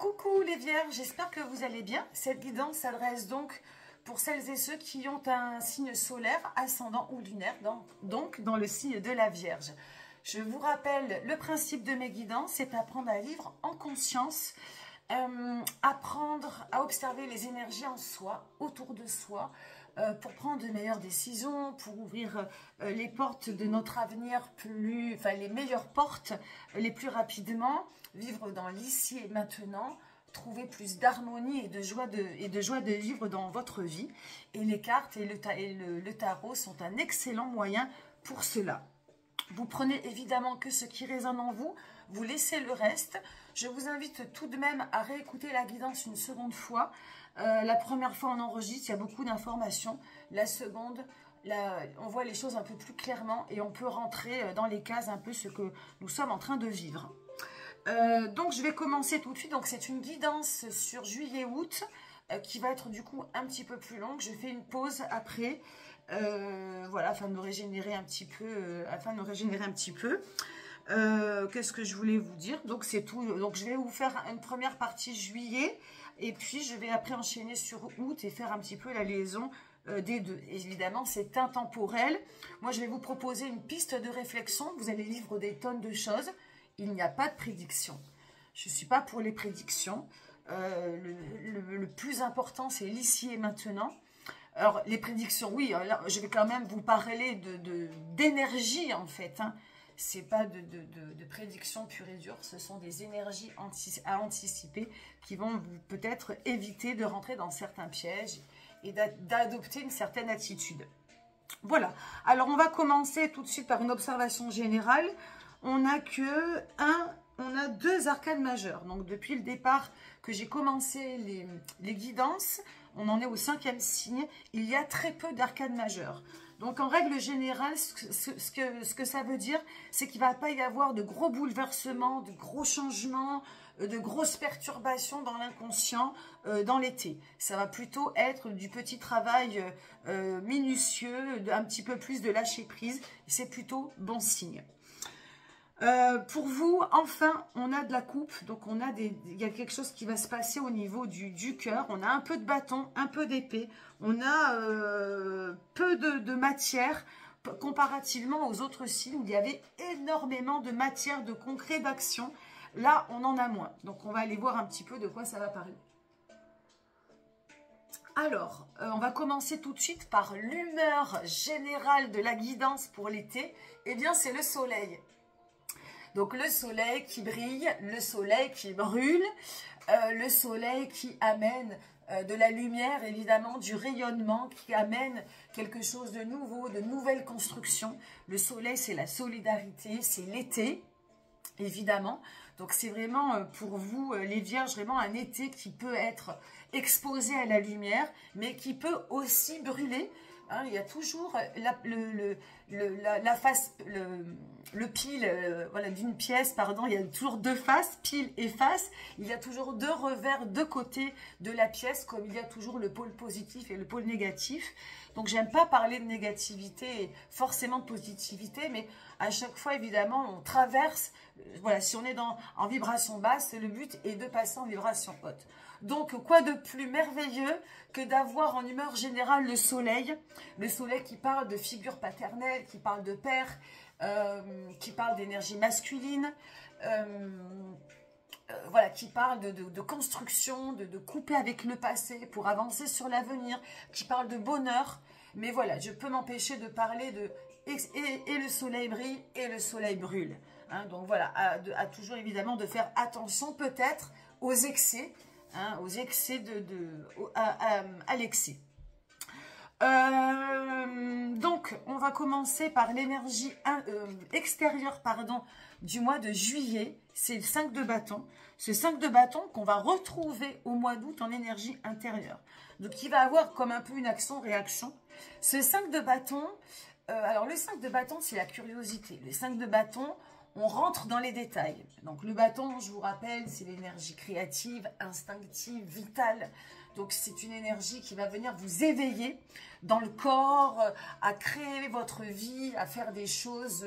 Coucou les vierges, j'espère que vous allez bien. Cette guidance s'adresse donc pour celles et ceux qui ont un signe solaire, ascendant ou lunaire, donc dans le signe de la Vierge. Je vous rappelle, le principe de mes guidances, c'est apprendre à vivre en conscience, apprendre à observer les énergies en soi, autour de soi, pour prendre de meilleures décisions, pour ouvrir les portes de notre avenir les meilleures portes les plus rapidement, vivre dans l'ici et maintenant, trouver plus d'harmonie et de joie de vivre dans votre vie. Et les cartes et le tarot sont un excellent moyen pour cela. Vous prenez évidemment que ce qui résonne en vous, vous laissez le reste. Je vous invite tout de même à réécouter la guidance une seconde fois. La première fois, on enregistre, il y a beaucoup d'informations. La seconde, on voit les choses un peu plus clairement et on peut rentrer dans les cases un peu ce que nous sommes en train de vivre. Donc, je vais commencer tout de suite. Donc, c'est une guidance sur juillet-août qui va être du coup un petit peu plus longue. Je fais une pause après. Voilà, afin de me régénérer un petit peu. Qu'est-ce que je voulais vous dire? Donc c'est tout. Donc je vais vous faire une première partie juillet et puis je vais après enchaîner sur août et faire un petit peu la liaison des deux. Évidemment, c'est intemporel. Moi, je vais vous proposer une piste de réflexion. Vous allez vivre des tonnes de choses. Il n'y a pas de prédiction. Je ne suis pas pour les prédictions. Le plus important, c'est l'ici et maintenant. Alors, les prédictions, oui, alors, je vais quand même vous parler d'énergie, en fait. Hein. Ce n'est pas de prédictions pure et dure, ce sont des énergies à anticiper qui vont vous peut-être éviter de rentrer dans certains pièges et d'adopter une certaine attitude. Voilà, alors on va commencer tout de suite par une observation générale. On n'a deux arcanes majeures. Donc depuis le départ que j'ai commencé les guidances, on en est au 5e signe, il y a très peu d'arcanes majeures. Donc en règle générale, ce que ça veut dire, c'est qu'il ne va pas y avoir de gros bouleversements, de gros changements, de grosses perturbations dans l'inconscient dans l'été. Ça va plutôt être du petit travail minutieux, un petit peu plus de lâcher prise. C'est plutôt bon signe. Pour vous, enfin, on a de la coupe, donc il y a quelque chose qui va se passer au niveau du cœur. On a un peu de bâton, un peu d'épée. On a peu de matière comparativement aux autres signes où il y avait énormément de matière, de concret, d'action. Là, on en a moins. Donc, on va aller voir un petit peu de quoi ça va parler. Alors, on va commencer tout de suite par l'humeur générale de la guidance pour l'été. Eh bien, c'est le soleil. Donc le soleil qui brille, le soleil qui brûle, le soleil qui amène de la lumière, évidemment, du rayonnement, qui amène quelque chose de nouveau, de nouvelles constructions. Le soleil, c'est la solidarité, c'est l'été, évidemment. Donc c'est vraiment pour vous, les vierges, vraiment un été qui peut être exposé à la lumière, mais qui peut aussi brûler. Hein, il y a toujours le pile voilà, d'une pièce, pardon, il y a toujours deux faces, pile et face. Il y a toujours deux revers, deux côtés de la pièce, comme il y a toujours le pôle positif et le pôle négatif. Donc, j'aime pas parler de négativité et forcément de positivité, mais à chaque fois, évidemment, on traverse. Voilà, si on est en vibration basse, le but est de passer en vibration haute. Donc, quoi de plus merveilleux que d'avoir en humeur générale le soleil qui parle de figure paternelle, qui parle de père, qui parle d'énergie masculine, voilà, qui parle de construction, de couper avec le passé pour avancer sur l'avenir, qui parle de bonheur. Mais voilà, je peux m'empêcher de parler de et le soleil brille et le soleil brûle. Hein, donc voilà, à toujours évidemment de faire attention peut-être aux excès, hein, aux excès à l'excès. Donc, on va commencer par l'énergie extérieure, pardon, du mois de juillet. C'est le 5 de bâton. Ce 5 de bâton qu'on va retrouver au mois d'août en énergie intérieure. Donc, il va avoir comme un peu une action-réaction. Ce 5 de bâton, alors le 5 de bâton, c'est la curiosité. Le 5 de bâton, on rentre dans les détails. Donc, le bâton, je vous rappelle, c'est l'énergie créative, instinctive, vitale. Donc, c'est une énergie qui va venir vous éveiller dans le corps, à créer votre vie, à faire des choses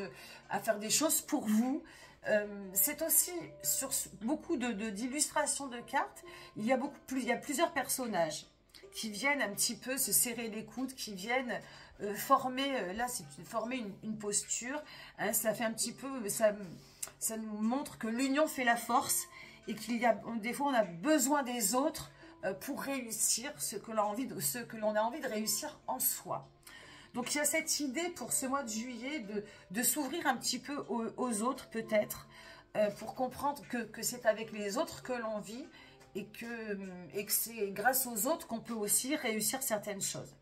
pour vous. C'est aussi sur beaucoup d'illustrations de cartes, il y a plusieurs personnages qui viennent un petit peu se serrer les coudes, qui viennent former, là c'est former une posture, hein, ça fait un petit peu, ça nous montre que l'union fait la force et des fois on a besoin des autres pour réussir ce que l'on a envie de réussir en soi. Donc il y a cette idée pour ce mois de juillet de s'ouvrir un petit peu aux autres peut-être, pour comprendre que c'est avec les autres que l'on vit et que c'est grâce aux autres qu'on peut aussi réussir certaines choses.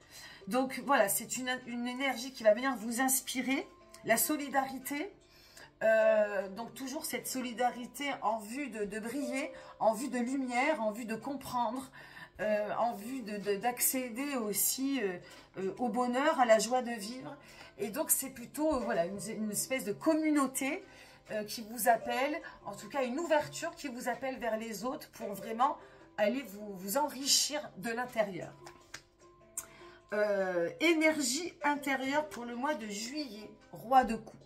Donc voilà, c'est une énergie qui va venir vous inspirer, la solidarité, donc toujours cette solidarité en vue de briller, en vue de lumière, en vue de comprendre, en vue d'accéder aussi au bonheur, à la joie de vivre. Et donc c'est plutôt voilà, une espèce de communauté qui vous appelle, en tout cas une ouverture qui vous appelle vers les autres pour vraiment aller vous enrichir de l'intérieur. Énergie intérieure pour le mois de juillet, roi de coupe.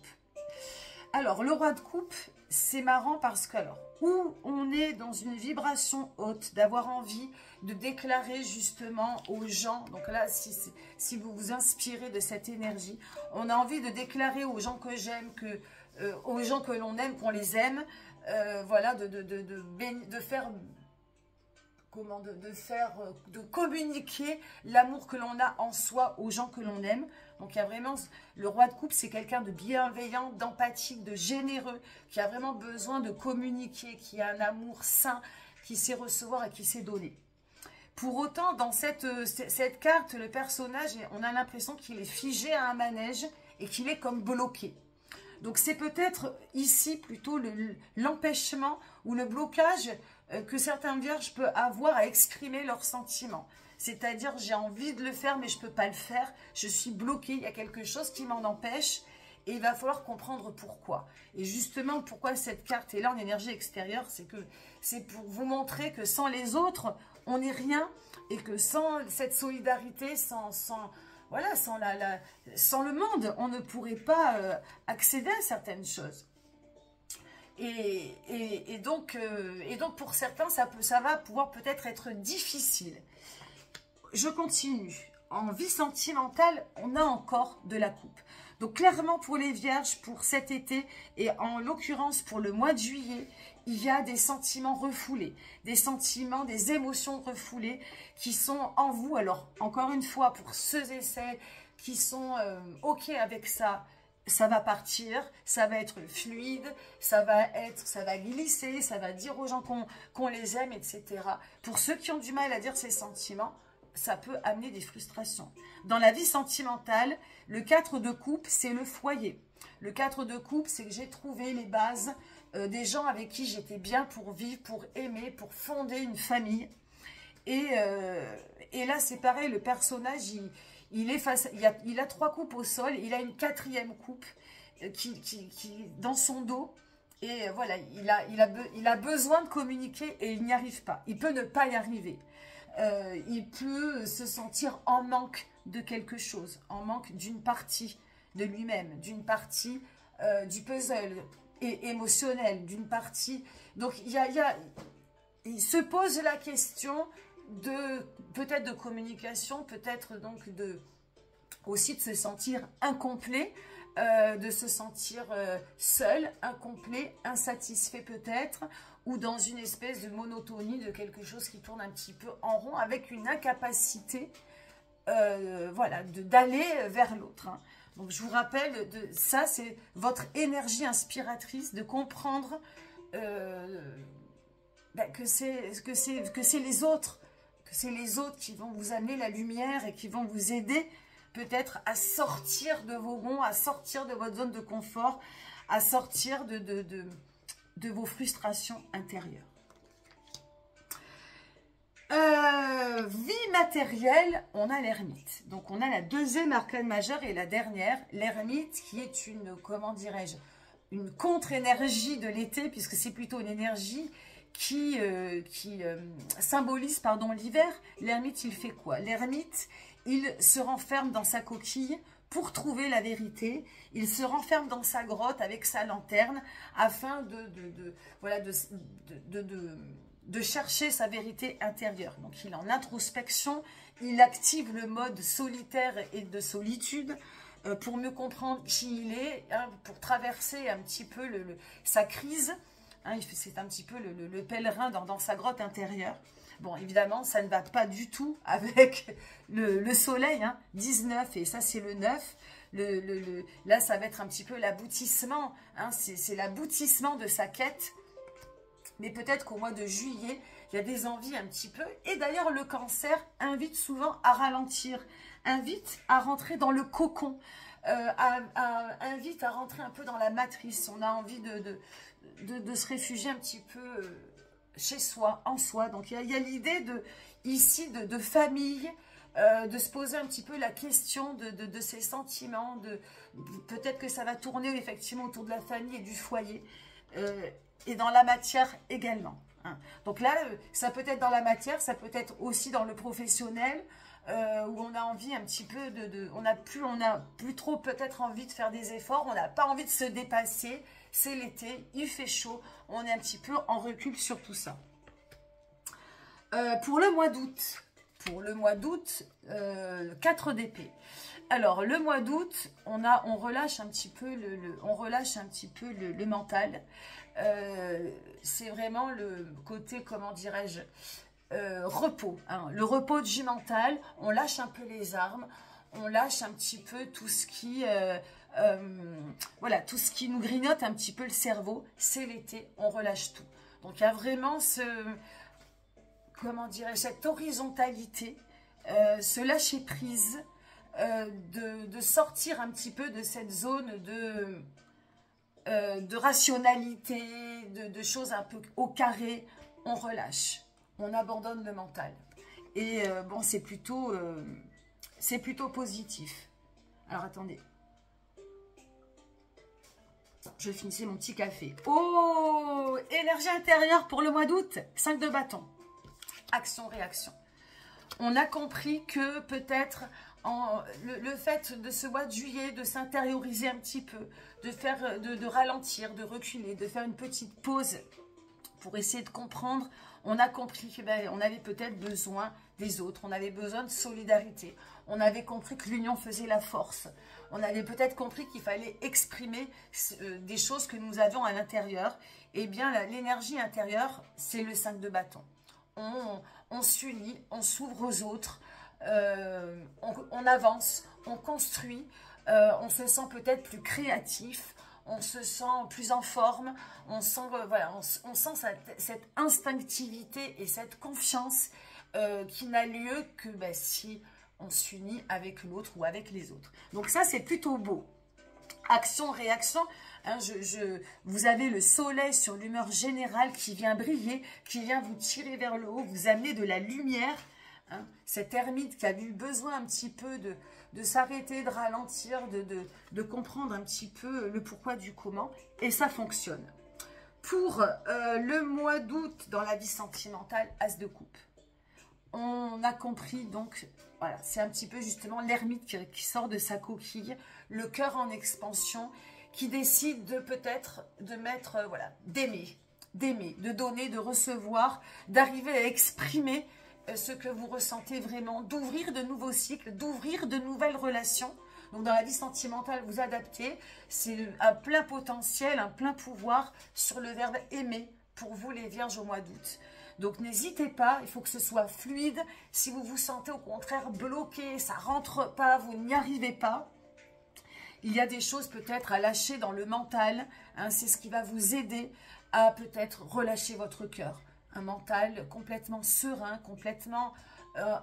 Alors le roi de coupe, c'est marrant parce que où on est dans une vibration haute, d'avoir envie de déclarer justement aux gens, donc là si vous vous inspirez de cette énergie, on a envie de déclarer aux gens que j'aime, aux gens que l'on aime, qu'on les aime, voilà, de faire, comment, de communiquer l'amour que l'on a en soi aux gens que l'on aime. Donc il y a vraiment, le roi de coupe, c'est quelqu'un de bienveillant, d'empathique, de généreux, qui a vraiment besoin de communiquer, qui a un amour sain, qui sait recevoir et qui sait donner. Pour autant, dans cette carte, le personnage, on a l'impression qu'il est figé à un manège et qu'il est comme bloqué. Donc c'est peut-être ici plutôt l'empêchement ou le blocage que certains vierges peuvent avoir à exprimer leurs sentiments. C'est-à-dire, j'ai envie de le faire, mais je ne peux pas le faire. Je suis bloquée, il y a quelque chose qui m'en empêche. Et il va falloir comprendre pourquoi. Et justement, pourquoi cette carte est là en énergie extérieure, c'est pour vous montrer que sans les autres, on n'est rien. Et que sans cette solidarité, voilà, sans le monde, on ne pourrait pas accéder à certaines choses. Et donc pour certains, ça va pouvoir peut-être être difficile. Je continue. En vie sentimentale, on a encore de la coupe. Donc clairement pour les vierges, pour cet été, et en l'occurrence pour le mois de juillet, il y a des sentiments refoulés, des sentiments, des émotions refoulées qui sont en vous. Alors encore une fois, pour ceux et celles qui sont OK avec ça, ça va partir, ça va être fluide, ça va glisser, ça va dire aux gens qu'on les aime, etc. Pour ceux qui ont du mal à dire ces sentiments, ça peut amener des frustrations. Dans la vie sentimentale, le 4 de coupe, c'est le foyer. Le 4 de coupe, c'est que j'ai trouvé les bases des gens avec qui j'étais bien pour vivre, pour aimer, pour fonder une famille. Et là, c'est pareil, le personnage, il a 3 coupes au sol, il a une 4e coupe qui dans son dos. Et voilà, il a besoin de communiquer et il n'y arrive pas. Il peut ne pas y arriver. Il peut se sentir en manque de quelque chose, en manque d'une partie de lui-même, d'une partie du puzzle émotionnel, d'une partie... Donc, il se pose la question peut-être de communication, peut-être donc aussi de se sentir incomplet, de se sentir seul, incomplet, insatisfait peut-être, ou dans une espèce de monotonie de quelque chose qui tourne un petit peu en rond, avec une incapacité voilà, d'aller vers l'autre. Hein. Donc je vous rappelle, ça c'est votre énergie inspiratrice, de comprendre que c'est les autres, qui vont vous amener la lumière et qui vont vous aider peut-être à sortir de vos gonds, à sortir de votre zone de confort, à sortir de vos frustrations intérieures. Vie matérielle, on a l'ermite. Donc on a la 2e arcane majeure et la dernière, l'ermite qui est une, comment dirais-je, une contre-énergie de l'été, puisque c'est plutôt une énergie qui symbolise l'hiver. L'ermite, il fait quoi? L'ermite, il se renferme dans sa coquille pour trouver la vérité. Il se renferme dans sa grotte avec sa lanterne afin voilà, de chercher sa vérité intérieure. Donc il est en introspection, il active le mode solitaire et de solitude pour mieux comprendre qui il est, hein, pour traverser un petit peu sa crise. Hein, c'est un petit peu le pèlerin dans sa grotte intérieure. Bon, évidemment, ça ne va pas du tout avec le soleil, hein, 19, et ça, c'est le 9. Là, ça va être un petit peu l'aboutissement, hein, c'est l'aboutissement de sa quête. Mais peut-être qu'au mois de juillet, il y a des envies un petit peu. Et d'ailleurs, le cancer invite souvent à ralentir, invite à rentrer dans le cocon, invite à rentrer un peu dans la matrice. On a envie de se réfugier un petit peu chez soi, en soi. Donc, il y a l'idée ici de famille, de se poser un petit peu la question de ses sentiments. Peut-être que ça va tourner effectivement autour de la famille et du foyer. Et dans la matière également. Hein. Donc là, ça peut être dans la matière, ça peut être aussi dans le professionnel, où on a envie un petit peu on a plus trop peut-être envie de faire des efforts, on n'a pas envie de se dépasser, c'est l'été, il fait chaud, on est un petit peu en recul sur tout ça. Pour le mois d'août, 4 d'épée. Alors, le mois d'août, on relâche un petit peu le mental. C'est vraiment le côté, comment dirais-je, repos. Hein. Le repos du mental, on lâche un peu les armes, on lâche un petit peu tout ce qui... voilà, tout ce qui nous grignote un petit peu le cerveau. C'est l'été, on relâche tout. Donc, il y a vraiment comment dirais-je, cette horizontalité, ce lâcher-prise, de sortir un petit peu de cette zone de rationalité, de choses un peu au carré. On relâche, on abandonne le mental. Et bon, c'est plutôt positif. Alors, attendez. Je finissais mon petit café. Oh, énergie intérieure pour le mois d'août, 5 de bâton. Action-réaction. On a compris que peut-être le fait de ce mois de juillet, de s'intérioriser un petit peu, de ralentir, de reculer, de faire une petite pause pour essayer de comprendre, on a compris qu'on avait peut-être besoin des autres, on avait besoin de solidarité, on avait compris que l'union faisait la force, on avait peut-être compris qu'il fallait exprimer des choses que nous avions à l'intérieur. Eh bien, l'énergie intérieure, c'est le 5 de bâton. On s'unit, on s'ouvre aux autres, on avance, on construit, on se sent peut-être plus créatif, on se sent plus en forme, on sent, voilà, on sent cette instinctivité et cette confiance qui n'a lieu que si on s'unit avec l'autre ou avec les autres. Donc ça, c'est plutôt beau. Action, réaction, hein, vous avez le soleil sur l'humeur générale qui vient briller, qui vient vous tirer vers le haut, vous amener de la lumière. Hein, cet ermite qui a eu besoin un petit peu de s'arrêter, de ralentir, de comprendre un petit peu le pourquoi du comment, et ça fonctionne. Pour le mois d'août, dans la vie sentimentale, As de coupe. On a compris, donc, voilà, c'est un petit peu justement l'ermite qui sort de sa coquille, le cœur en expansion, qui décide de peut-être de mettre, voilà, d'aimer, de donner, de recevoir, d'arriver à exprimer ce que vous ressentez vraiment, d'ouvrir de nouveaux cycles, d'ouvrir de nouvelles relations. Donc dans la vie sentimentale, vous adaptez, c'est un plein potentiel, un plein pouvoir sur le verbe aimer pour vous les vierges au mois d'août. Donc n'hésitez pas, il faut que ce soit fluide. Si vous vous sentez au contraire bloqué, ça ne rentre pas, vous n'y arrivez pas, il y a des choses peut-être à lâcher dans le mental. Hein, c'est ce qui va vous aider à peut-être relâcher votre cœur. Un mental complètement serein, complètement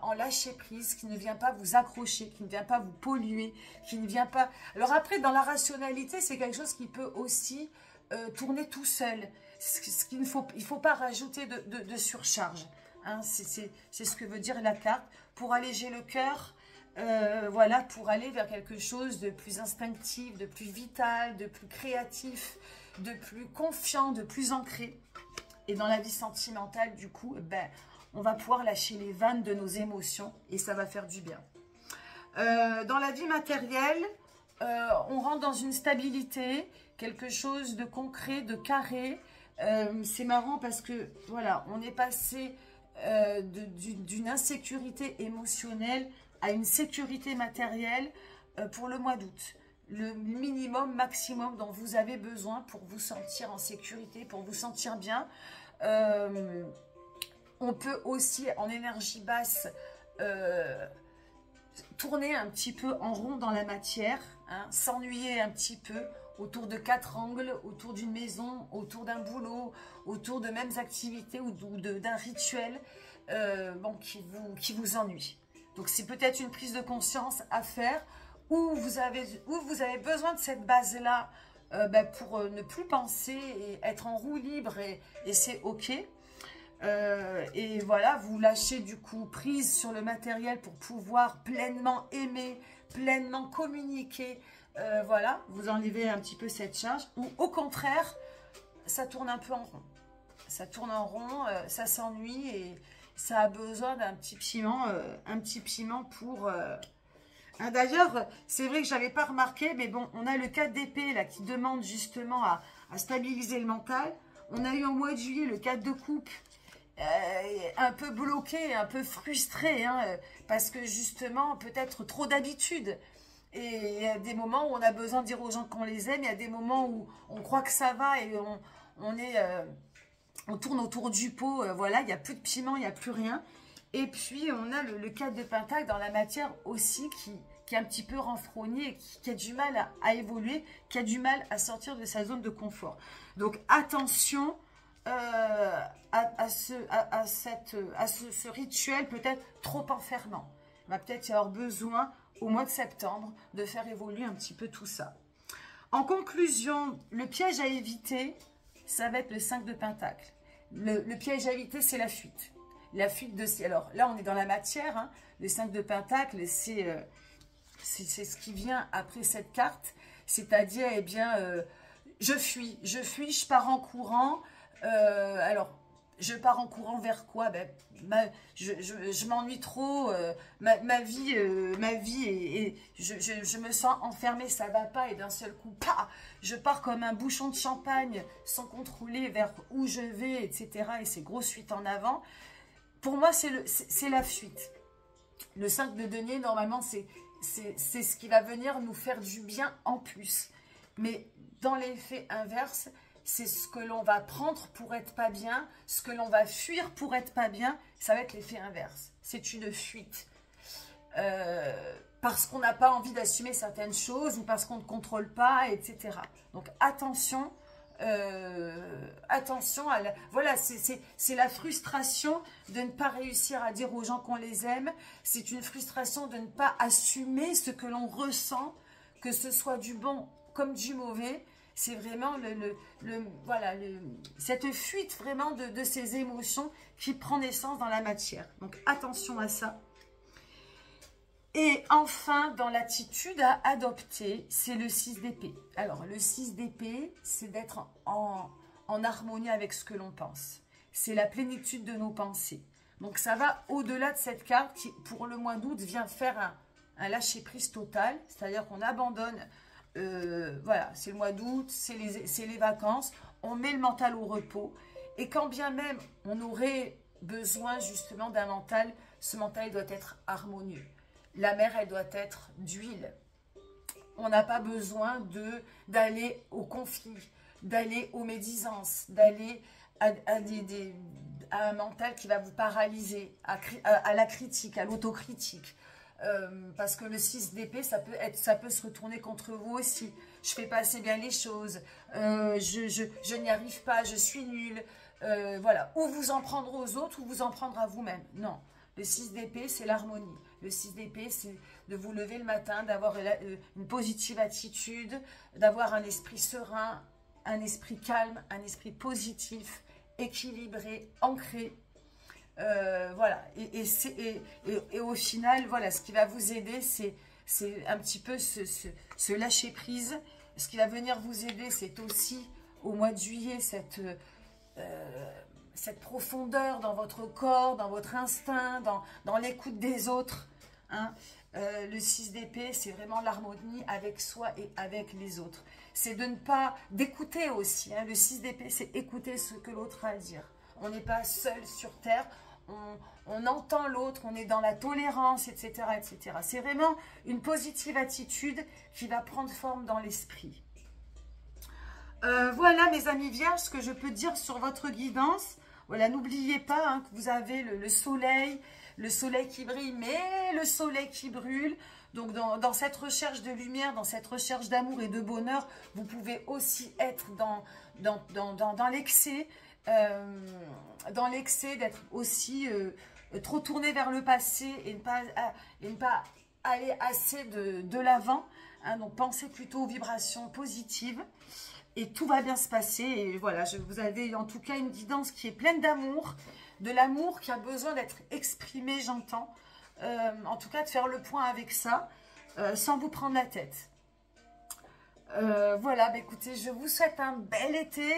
en lâcher prise, qui ne vient pas vous accrocher, qui ne vient pas vous polluer, qui ne vient pas... Alors après, dans la rationalité, c'est quelque chose qui peut aussi tourner tout seul. Il ne faut pas rajouter de surcharge. Hein, c'est ce que veut dire la carte. Pour alléger le cœur, voilà, pour aller vers quelque chose de plus instinctif, de plus vital, de plus créatif, de plus confiant, de plus ancré. Et dans la vie sentimentale, du coup, on va pouvoir lâcher les vannes de nos émotions et ça va faire du bien. Dans la vie matérielle, on rentre dans une stabilité, quelque chose de concret, de carré. C'est marrant parce que, voilà, on est passé d'une insécurité émotionnelle à une sécurité matérielle pour le mois d'août. Le minimum, maximum dont vous avez besoin pour vous sentir en sécurité, pour vous sentir bien. On peut aussi, en énergie basse, tourner un petit peu en rond dans la matière, hein, s'ennuyer un petit peu autour de 4 angles, autour d'une maison, autour d'un boulot, autour de mêmes activités ou d'un rituel bon, qui vous ennuie. Donc c'est peut-être une prise de conscience à faire où vous avez besoin de cette base-là pour ne plus penser et être en roue libre et c'est ok. Et voilà, vous lâchez du coup prise sur le matériel pour pouvoir pleinement aimer, pleinement communiquer. Voilà, vous enlevez un petit peu cette charge. Ou au contraire, ça tourne un peu en rond. Ça tourne en rond, ça s'ennuie et ça a besoin d'un petit piment pour... D'ailleurs, c'est vrai que je n'avais pas remarqué, mais bon, on a le 4 d'épée là qui demande justement à stabiliser le mental. On a eu au mois de juillet le 4 de coupe, un peu bloqué, un peu frustré, hein, parce que justement, peut-être trop d'habitude. Et il y a des moments où on a besoin de dire aux gens qu'on les aime, il y a des moments où on croit que ça va et on tourne autour du pot, voilà, il n'y a plus de piment, il n'y a plus rien. Et puis, on a le 4 de pentacle dans la matière aussi qui est un petit peu renfrogné, qui a du mal à évoluer, qui a du mal à sortir de sa zone de confort. Donc, attention à ce rituel peut-être trop enfermant. Il va peut-être y avoir besoin, au mois de septembre, de faire évoluer un petit peu tout ça. En conclusion, le piège à éviter, ça va être le 5 de pentacle. Le piège à éviter, c'est la fuite. La fuite de... Alors là, on est dans la matière. Hein. Le 5 de pentacle, c'est ce qui vient après cette carte. C'est-à-dire, eh bien, je fuis, je pars en courant. Alors, je pars en courant vers quoi? Ben, je m'ennuie trop. Ma vie et je me sens enfermée, ça va pas. Et d'un seul coup, je pars comme un bouchon de champagne sans contrôler vers où je vais, etc. Et c'est grosse fuite en avant. Pour moi, c'est la fuite. Le 5 de denier, normalement, c'est ce qui va venir nous faire du bien en plus. Mais dans l'effet inverse, c'est ce que l'on va prendre pour être pas bien, ce que l'on va fuir pour être pas bien, ça va être l'effet inverse. C'est une fuite. Parce qu'on n'a pas envie d'assumer certaines choses ou parce qu'on ne contrôle pas, etc. Donc attention. Attention à voilà, c'est la frustration de ne pas réussir à dire aux gens qu'on les aime. C'est une frustration de ne pas assumer ce que l'on ressent, que ce soit du bon comme du mauvais. C'est vraiment voilà, cette fuite vraiment de ces émotions qui prend naissance dans la matière. Donc attention à ça. Et enfin, dans l'attitude à adopter, c'est le 6 d'épée. Alors, le 6 d'épée, c'est d'être en harmonie avec ce que l'on pense. C'est la plénitude de nos pensées. Donc, ça va au-delà de cette carte qui, pour le mois d'août, vient faire un lâcher-prise total. C'est-à-dire qu'on abandonne, voilà, c'est le mois d'août, c'est les vacances. On met le mental au repos. Et quand bien même on aurait besoin justement d'un mental, ce mental doit être harmonieux. La mer, elle doit être d'huile. On n'a pas besoin d'aller au conflit, d'aller aux médisances, d'aller à un mental qui va vous paralyser, à la critique, à l'autocritique. Parce que le 6 d'épée, ça peut se retourner contre vous aussi. Je ne fais pas assez bien les choses, je n'y arrive pas, je suis nulle. Voilà. Ou vous en prendre aux autres, ou vous en prendre à vous-même. Non. Le 6 d'épée, c'est l'harmonie. Le 6 d'épée, c'est de vous lever le matin, d'avoir une positive attitude, d'avoir un esprit serein, un esprit calme, un esprit positif, équilibré, ancré. Voilà. Et au final, voilà, ce qui va vous aider, c'est un petit peu ce lâcher-prise. Ce qui va venir vous aider, c'est aussi, au mois de juillet, cette profondeur dans votre corps, dans votre instinct, dans l'écoute des autres. Hein. Le 6 d'épée, c'est vraiment l'harmonie avec soi et avec les autres. C'est de ne pas, d'écouter aussi. Hein. Le 6 d'épée, c'est écouter ce que l'autre a à dire. On n'est pas seul sur terre, on entend l'autre, on est dans la tolérance, etc. etc. C'est vraiment une positive attitude qui va prendre forme dans l'esprit. Voilà mes amis vierges, ce que je peux dire sur votre guidance. Voilà, n'oubliez pas hein, que vous avez le soleil qui brille, mais le soleil qui brûle. Donc dans cette recherche de lumière, dans cette recherche d'amour et de bonheur, vous pouvez aussi être dans l'excès, d'être aussi trop tourné vers le passé et ne pas aller assez de l'avant. Hein, donc pensez plutôt aux vibrations positives. Et tout va bien se passer. Et voilà, vous avez en tout cas une guidance qui est pleine d'amour. De l'amour qui a besoin d'être exprimé, j'entends. En tout cas, de faire le point avec ça, sans vous prendre la tête. Voilà, bah, écoutez, je vous souhaite un bel été,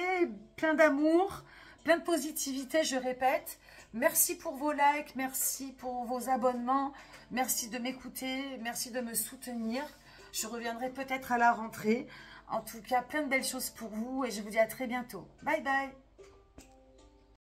plein d'amour, plein de positivité, je répète. Merci pour vos likes, merci pour vos abonnements, merci de m'écouter, merci de me soutenir. Je reviendrai peut-être à la rentrée. En tout cas, plein de belles choses pour vous et je vous dis à très bientôt. Bye bye.